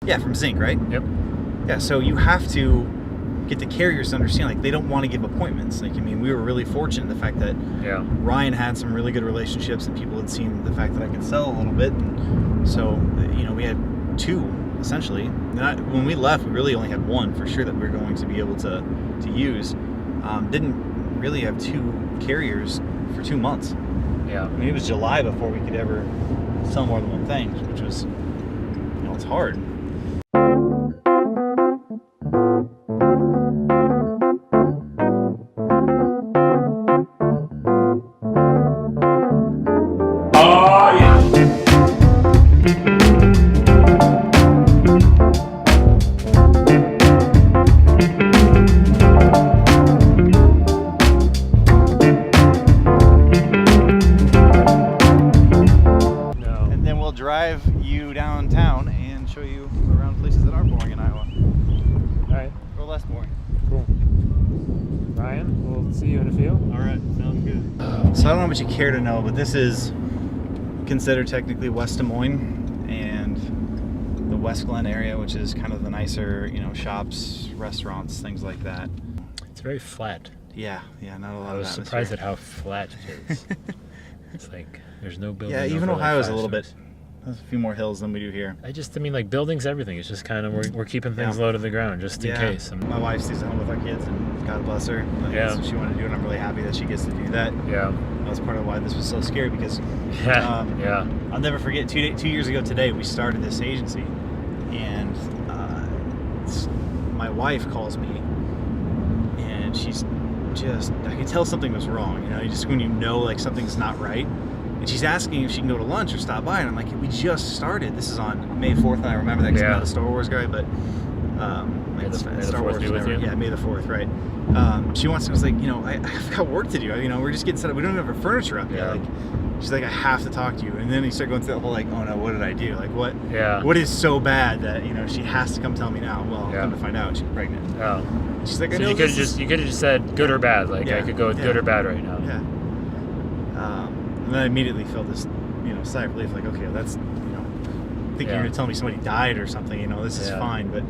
Yeah, from Zinc, right? Yep. Yeah, so you have to get the carriers to understand, like, they don't want to give appointments. Like, I mean, we were really fortunate in the fact that Ryan had some really good relationships and people had seen the fact that I could sell a little bit. And so, we had 2, essentially. When we left, we really only had 1 for sure that we were going to be able to use. Didn't really have 2 carriers for 2 months. Yeah. I mean, it was July before we could ever sell more than one thing, which was, it's hard. Drive you downtown and show you around places that are boring in Iowa. Alright. Or less boring. Cool. Ryan, we'll see you in a few. Alright, sounds good. So I don't know how much you care to know, but this is considered technically West Des Moines and the West Glen area, which is kind of the nicer, shops, restaurants, things like that. It's very flat. Yeah, not a lot of I was surprised at how flat it is. It's like there's no building. Yeah, even Ohio's a little bit. There's a few more hills than we do here. Like buildings, everything. It's just kind of, we're keeping things low to the ground just in case. My wife stays at home with our kids, and God bless her. That's what she wanted to do, and I'm really happy that she gets to do that. Yeah. That's part of why this was so scary, because I'll never forget, 2 years ago today, we started this agency, and my wife calls me, and she's just, I could tell something was wrong, just when like something's not right. And she's asking if she can go to lunch or stop by, and I'm like, we just started. This is on May 4th, and I remember that because I'm not a Star Wars guy, but May the Star 4th Wars be with you? Yeah, May the 4th, right. She was like, I've got work to do. We're just getting set up. We don't even have our furniture up yet. She's like, I have to talk to you. And then you start going through that whole, like, oh no, what did I do? Like, what is so bad that, she has to come tell me now? Well, come to find out, she's pregnant. Oh. She's like, I so know you could have just said good or bad. Like, I could go with good or bad right now. Yeah. And then I immediately felt this, sigh of relief, like, okay, that's, thinking you're going to tell me somebody died or something, this is fine. But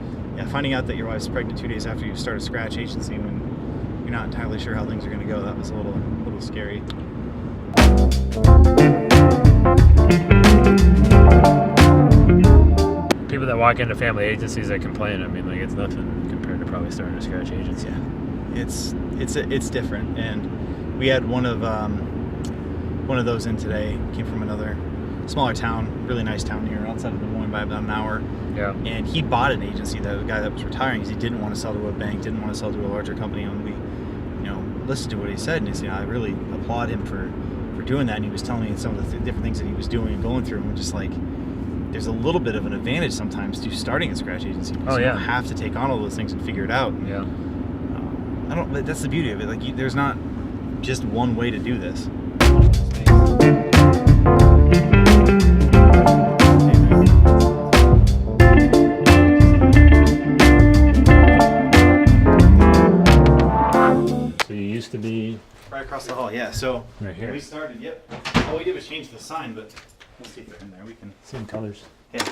finding out that your wife's pregnant 2 days after you start a scratch agency when you're not entirely sure how things are going to go, that was a little scary. People that walk into family agencies that complain, it's nothing compared to probably starting a scratch agency. Yeah, it's different, and we had one of those in today. Came from another smaller town, really nice town here outside of Des Moines by about an hour. Yeah. And he bought an agency, the guy that was retiring, because he didn't want to sell to a bank, didn't want to sell to a larger company. And we, listened to what he said, and I really applaud him for doing that. And he was telling me some of the different things that he was doing and going through, and we're just like, there's a little bit of an advantage sometimes to starting a scratch agency, because you don't have to take on all those things and figure it out. Yeah. That's the beauty of it. Like, there's not just one way to do this. So you used to be right across the hall, yeah. So right here. We started, all we did was change the sign, but let's see if they're in there. We can. Same colors. Yeah.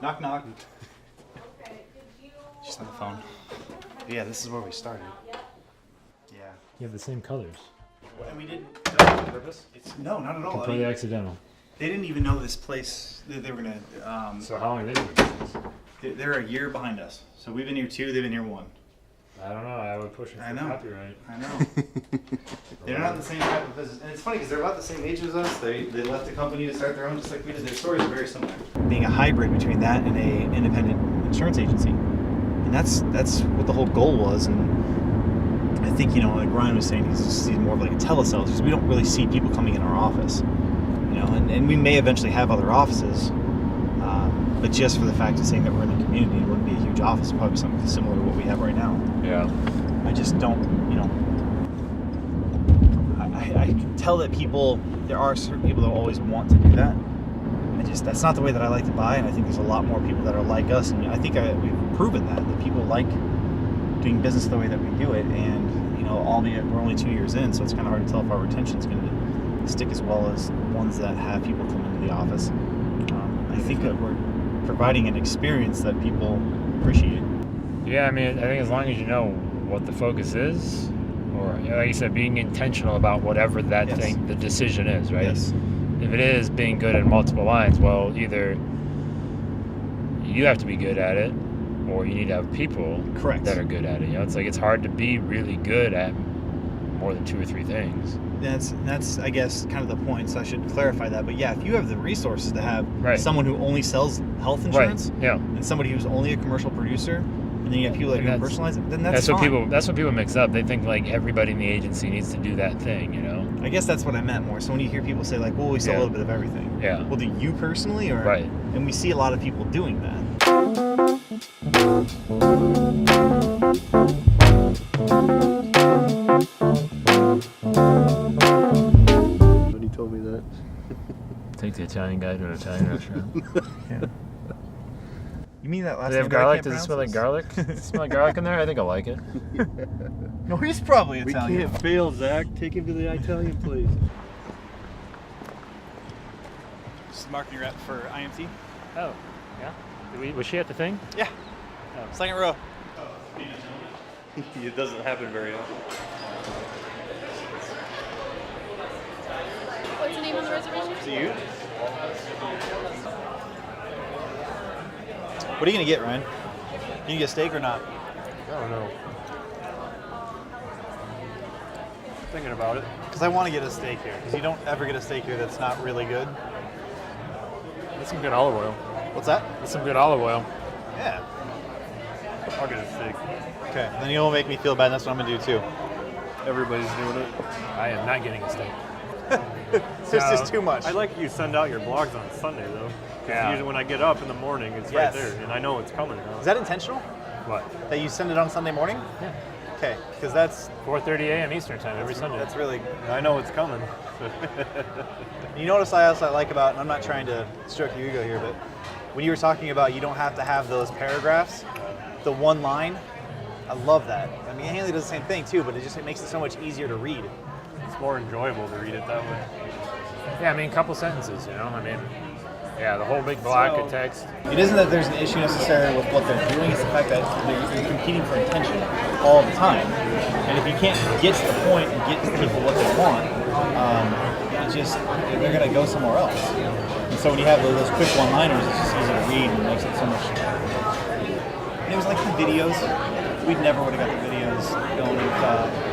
Knock, knock. She's on the phone. But yeah, this is where we started. Yeah. You have the same colors. And we didn't do it on purpose. No, not at all. Completely accidental. They didn't even know this place. They were gonna. So how long have they been doing this? They're a year behind us. So we've been here 2. They've been here 1. I don't know. I would push it for copyright. I know. They're not the same type of business, and it's funny because they're about the same age as us. They left the company to start their own, just like we did. Their stories are very similar. Being a hybrid between that and a independent insurance agency, and that's what the whole goal was. And I think like Ryan was saying, he's more of like a telesales, because we don't really see people coming in our office, and we may eventually have other offices, but just for the fact of saying that we're in the community, it wouldn't be a huge office. It'd probably be something similar to what we have right now. Yeah. I just don't, I can tell that there are certain people that always want to do that. That's not the way that I like to buy, and I think there's a lot more people that are like us, and I think we've proven that people like doing business the way that we do it, and, albeit we're only 2 years in, so it's kind of hard to tell if our retention's going to stick as well as ones that have people come into the office. I think that we're providing an experience that people appreciate. Yeah, I mean, I think as long as you know what the focus is, or like you said, being intentional about whatever that Yes. thing, the decision is, right? Yes. If it is being good at multiple lines, well, either you have to be good at it, or you need to have people Correct. that are good at it. You know, it's like it's hard to be really good at more than 2 or 3 things. That's I guess kind of the point. So I should clarify that. But yeah, if you have the resources to have Right. someone who only sells health insurance, Right. Yeah. and somebody who's only a commercial producer, and then you have people that And can that's- personalize it, then that's That's fine. what people mix up. They think like everybody in the agency needs to do that thing, you know? I guess that's what I meant more. So when you hear people say like, "Well, we sell Yeah. a little bit of everything," Yeah. well, do you personally, or Right. And we see a lot of people doing that. When he told me that. Take the Italian guy to an Italian restaurant. Yeah. You mean that last Do they have name that I garlic? can't Does it smell like pronounce? garlic? Does it smell like garlic in there? I think I like it. No, he's probably We Italian. can't fail, Zach. Take him to the Italian place. This is marketing rep for IMT. Oh, yeah. Was she at the thing? Yeah. Oh. Second row. It doesn't happen very often. What's the name on the reservation? Is it you? What are you gonna get, Ryan? You gonna get steak or not? I don't know. Thinking about it. Because I want to get a steak here. Because you don't ever get a steak here that's not really good. That's some good olive oil. What's that? That's some good olive oil. Yeah. I'll get a steak. Okay. Then you'll make me feel bad. And that's what I'm gonna do too. Everybody's doing it. I am not getting a steak. This No. is too much. I like you send out your blogs on Sunday though. 'Cause Yeah. usually when I get up in the morning, it's Yes. right there, and I know it's coming now. Is that intentional? What? That you send it on Sunday morning? Yeah. Okay. Because that's 4:30 a.m. Eastern time every Sunday. that's really. I know it's coming. You notice I also like about, and I'm not trying to stroke your ego here, but when you were talking about you don't have to have those paragraphs, the one line, I love that. I mean, Hanley does the same thing too, but it makes it so much easier to read. It's more enjoyable to read it that way. Yeah, I mean, a couple sentences, you know? I mean, yeah, the whole big block of text. It isn't that there's an issue necessarily with what they're doing, it's the fact that you're competing for attention all the time. And if you can't get to the point and get people what they want, they're going to go somewhere else. And so when you have those quick one-liners, it's just easy to read and it makes it so much. And it was like the videos. We never would have got the videos going if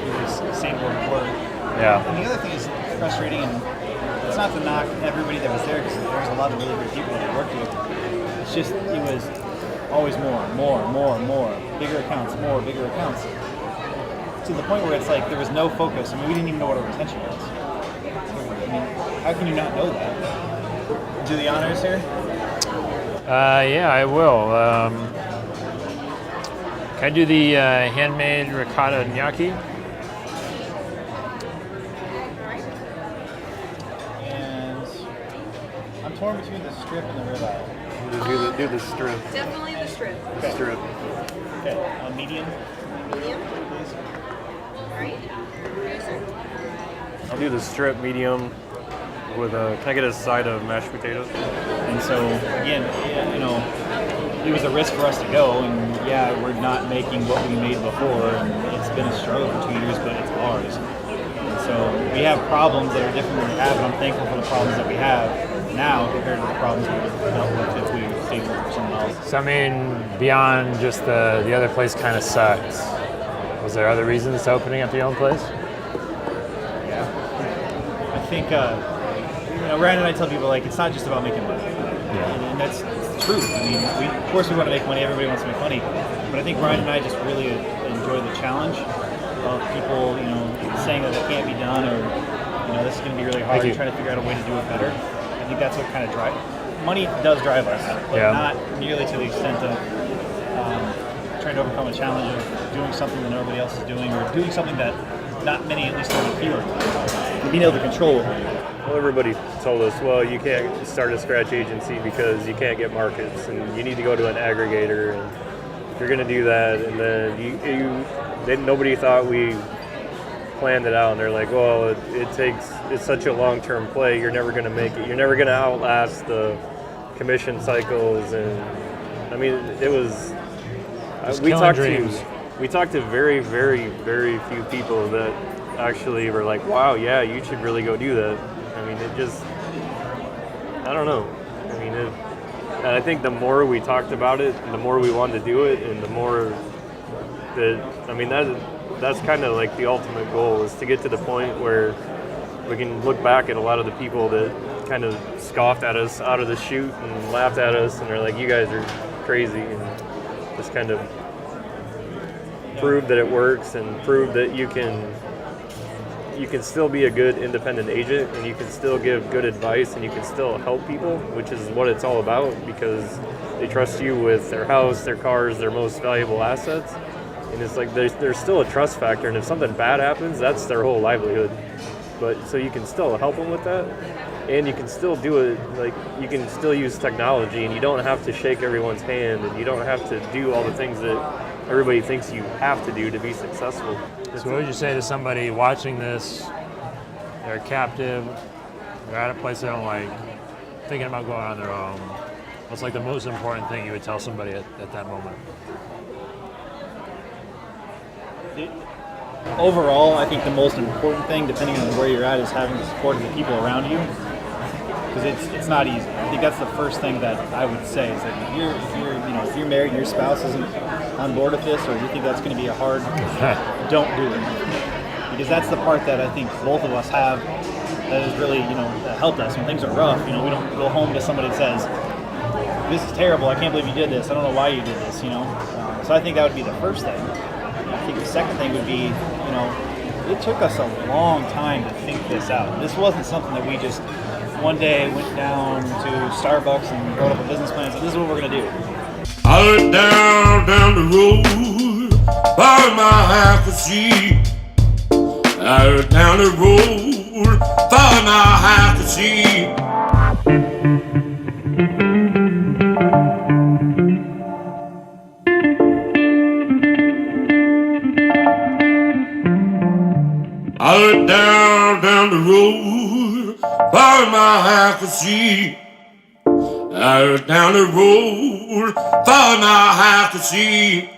it was the same word for word. Yeah. And the other thing is frustrating, and it's not to knock everybody that was there because there was a lot of really good people that I worked with. It's just it was always more, bigger accounts, bigger accounts. To the point where it's like there was no focus. I mean, we didn't even know what our retention was. I mean, how can you not know that? Do the honors here. Yeah, I will. Can I do the handmade ricotta gnocchi? And I'm torn between the strip and the ribeye. Do the strip. Definitely the strip. Strip. Okay, medium, Medium. please. All right. Yes, sir. I'll do the strip medium with a. Can I get a side of mashed potatoes? And so again, you know, it was a risk for us to go, and yeah, we're not making what we made before, and it's been a struggle for 2 years, but it's ours. And so we have problems that are different than we have, and I'm thankful for the problems that we have now compared to the problems we would have dealt with if we stayed with someone else. So, I mean, beyond just the other place kind of sucked, was there other reasons to opening up your own place? Yeah. I think, you know, Ryan and I tell people, like, it's not just about making money. Yeah. And that's true. I mean, of course we want to make money, everybody wants to make money, but I think Ryan and I just really enjoy the challenge of people, you know, saying that it can't be done, or, you know, this is going to be really hard, Thank you. trying to figure out a way to do it better. I think that's what kind of drives. Money does drive us, but Yeah. not nearly to the extent of trying to overcome a challenge of doing something that nobody else is doing, or doing something that not many, at least in the field, being able to control what we do. Well, everybody told us, well, you can't start a scratch agency because you can't get markets, and you need to go to an aggregator, and if you're going to do that, and then nobody thought we planned it out, and they're like, well, it's such a long-term play, you're never going to make it. You're never going to outlast the commission cycles, and I mean, it was. Just We killing talked dreams. to very, very, very few people that actually were like, "Wow, yeah, you should really go do that." I mean, it just. I don't know. I mean, and I think the more we talked about it, the more we wanted to do it, and the more that I mean that's kind of like the ultimate goal, is to get to the point where we can look back at a lot of the people that kind of scoffed at us out of the chute and laughed at us, and they're like, "You guys are crazy," and just kind of prove that it works and prove that you can still be a good independent agent, and you can still give good advice, and you can still help people, which is what it's all about, because they trust you with their house, their cars, their most valuable assets. And it's like there's still a trust factor, and if something bad happens, that's their whole livelihood. But so you can still help them with that, and you can still do it, like you can still use technology, and you don't have to shake everyone's hand, and you don't have to do all the things that everybody thinks you have to do to be successful. So what would you say to somebody watching this? They're captive. They're at a place they don't like, thinking about going on their own. What's like the most important thing you would tell somebody at that moment? Overall, I think the most important thing, depending on where you're at, is having the support of the people around you, because it's not easy. I think that's the first thing that I would say, is that if you're married and your spouse isn't on board with this, or you think that's going to be a hard, don't do it, because that's the part that I think both of us have that has really helped us when things are rough. We don't go home to somebody that says, "This is terrible. I can't believe you did this. I don't know why you did this." So I think that would be the first thing. I think the second thing would be, it took us a long time to think this out. This wasn't something that we just one day went down to Starbucks and wrote up a business plan and said, "This is what we're going to do." I look down the road, by my half a sheep. I look down the road, by my half a sheep. I look down the road, by my half a sheep. I look down the road, thought I have to see.